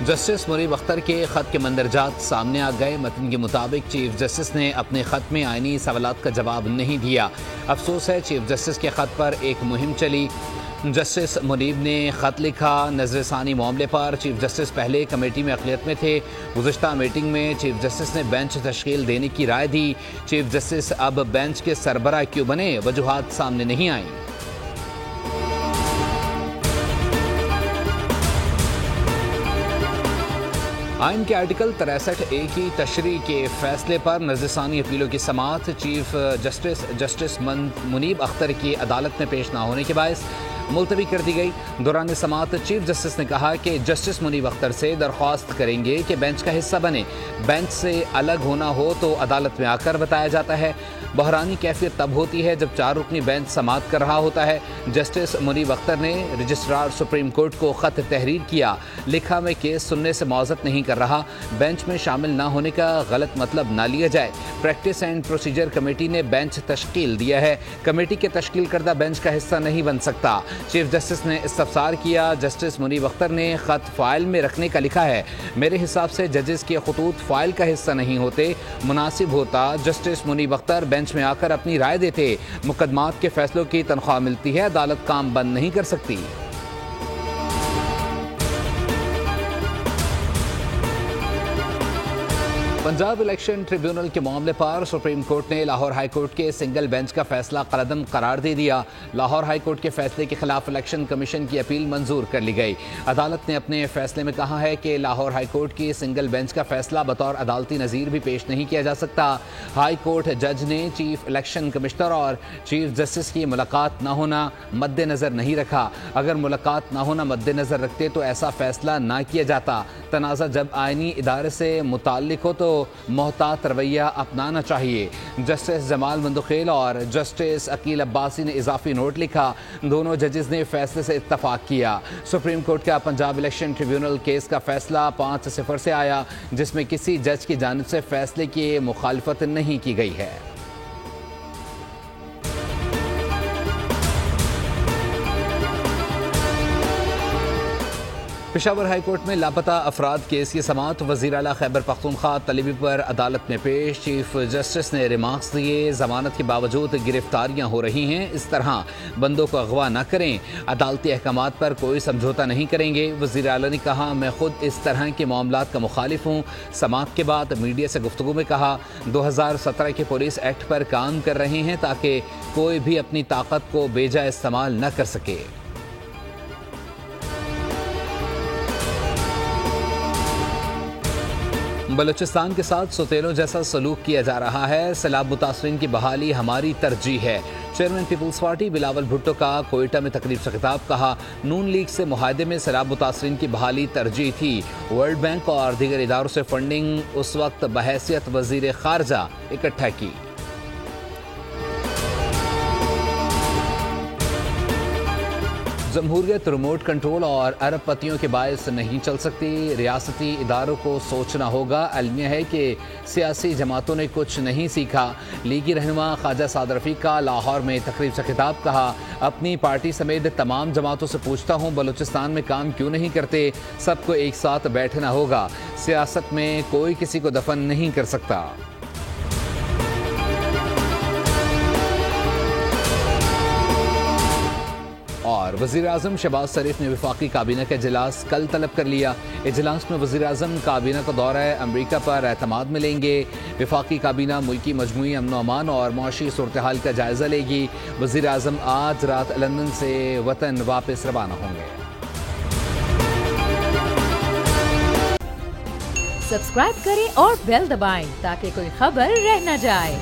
Justice منیب اختر کے خط کے مندرجات سامنے آ گئے۔ متن کے مطابق چیف جسٹس نے اپنے خط میں آئینی سوالات کا جواب نہیں دیا۔ افسوس ہے، چیف جسٹس کے خط پر ایک مہم چلی۔ جسٹس منیب نے خط لکھا، نظر ثانی معاملے پر چیف جسٹس پہلے کمیٹی میں اقلیت میں تھے۔ گزشتہ میٹنگ میں چیف جسٹس نے بینچ تشکیل دینے کی رائے دی۔ چیف جسٹس اب بینچ کے سربراہ کیوں بنے؟ وجوہات سامنے نہیں آئیں۔ آئین کے آرٹیکل 63A کی تشریح کے فیصلے پر نظر ثانی اپیلوں کی سماعت چیف جسٹس منیب اختر کی عدالت میں پیش نہ ہونے کے باعث ملتوی کر دی گئی۔ دوران سماعت چیف جسٹس نے کہا کہ جسٹس منیب اختر سے درخواست کریں گے کہ بینچ کا حصہ بنے۔ بینچ سے الگ ہونا ہو تو عدالت میں آ کر بتایا جاتا ہے۔ بحرانی کیفیت تب ہوتی ہے جب 4 رکنی بینچ سماعت کر رہا ہوتا ہے۔ جسٹس منیب اختر نے رجسٹرار سپریم کورٹ کو خط تحریر کیا، لکھا میں کیس سننے سے معذرت نہیں کر رہا، بینچ میں شامل نہ ہونے کا غلط مطلب نہ لیا جائے۔ پریکٹس اینڈ پروسیجر کمیٹی نے بینچ تشکیل دیا ہے، کمیٹی کے تشکیل کردہ بینچ کا حصہ نہیں بن سکتا۔ چیف جسٹس نے استفسار کیا، جسٹس منیب اختر نے خط فائل میں رکھنے کا لکھا ہے، میرے حساب سے ججز کے خطوط فائل کا حصہ نہیں ہوتے، مناسب ہوتا جسٹس منیب اختر بینچ میں آ کر اپنی رائے دیتے۔ مقدمات کے فیصلوں کی تنخواہ ملتی ہے، عدالت کام بند نہیں کر سکتی۔ پنجاب الیکشن ٹریبیونل کے معاملے پر سپریم کورٹ نے لاہور ہائی کورٹ کے سنگل بینچ کا فیصلہ قلعدم قرار دے دیا۔ لاہور ہائی کورٹ کے فیصلے کے خلاف الیکشن کمیشن کی اپیل منظور کر لی گئی۔ عدالت نے اپنے فیصلے میں کہا ہے کہ لاہور ہائی کورٹ کی سنگل بینچ کا فیصلہ بطور عدالتی نظیر بھی پیش نہیں کیا جا سکتا۔ ہائی کورٹ جج نے چیف الیکشن کمشنر اور چیف جسٹس کی ملاقات نہ ہونا مد نظر نہیں رکھا۔ اگر ملاقات نہ ہونا مد نظر رکھتے تو ایسا فیصلہ نہ کیا جاتا۔ تنازع جب آئینی ادارے سے متعلق ہو تو محتاط رویہ اپنانا چاہیے۔ جسٹس جمال مندوخیل اور جسٹس عقیل عباسی نے اضافی نوٹ لکھا، دونوں ججز نے فیصلے سے اتفاق کیا۔ سپریم کورٹ کا پنجاب الیکشن ٹریبیونل کیس کا فیصلہ 5-0 سے آیا، جس میں کسی جج کی جانب سے فیصلے کی مخالفت نہیں کی گئی ہے۔ پشاور ہائی کورٹ میں لاپتہ افراد کیس کی سماعت وزیر اعلیٰ خیبر پختونخوا طلبی پر عدالت میں پیش۔ چیف جسٹس نے ریمارکس دیے، ضمانت کے باوجود گرفتاریاں ہو رہی ہیں، اس طرح بندوں کو اغوا نہ کریں، عدالتی احکامات پر کوئی سمجھوتہ نہیں کریں گے۔ وزیر اعلیٰ نے کہا، میں خود اس طرح کے معاملات کا مخالف ہوں۔ سماعت کے بعد میڈیا سے گفتگو میں کہا، 2017 کے پولیس ایکٹ پر کام کر رہے ہیں تاکہ کوئی بھی اپنی طاقت کو بیجا استعمال نہ کر سکے۔ بلوچستان کے ساتھ سوتیلوں جیسا سلوک کیا جا رہا ہے، سیلاب متاثرین کی بحالی ہماری ترجیح ہے۔ Chairman peoples party Bilawal Bhutto کا کوئٹہ میں تقریب سے خطاب، کہا نون لیگ سے معاہدے میں سیلاب متاثرین کی بحالی ترجیح تھی۔ ورلڈ بینک اور دیگر اداروں سے فنڈنگ اس وقت بحیثیت وزیر خارجہ اکٹھا کی۔ جمہوریت ریموٹ کنٹرول اور ارب پتیوں کے باعث نہیں چل سکتی، ریاستی اداروں کو سوچنا ہوگا۔ المیہ ہے کہ سیاسی جماعتوں نے کچھ نہیں سیکھا۔ لیگی رہنما خواجہ سعد رفیق کا لاہور میں تقریب سے خطاب، کہا اپنی پارٹی سمیت تمام جماعتوں سے پوچھتا ہوں بلوچستان میں کام کیوں نہیں کرتے، سب کو ایک ساتھ بیٹھنا ہوگا، سیاست میں کوئی کسی کو دفن نہیں کر سکتا۔ اور وزیراعظم شہباز شریف نے وفاقی کابینہ کا اجلاس کل طلب کر لیا۔ اجلاس میں وزیراعظم کابینہ کو دورہ امریکہ پر اعتماد میں لیں گے۔ وفاقی کابینہ ملکی مجموعی امن و امان اور معاشی صورتحال کا جائزہ لے گی۔ وزیراعظم آج رات لندن سے وطن واپس روانہ ہوں گے۔ سبسکرائب کریں اور بیل دبائیں تاکہ کوئی خبر رہ نہ جائے۔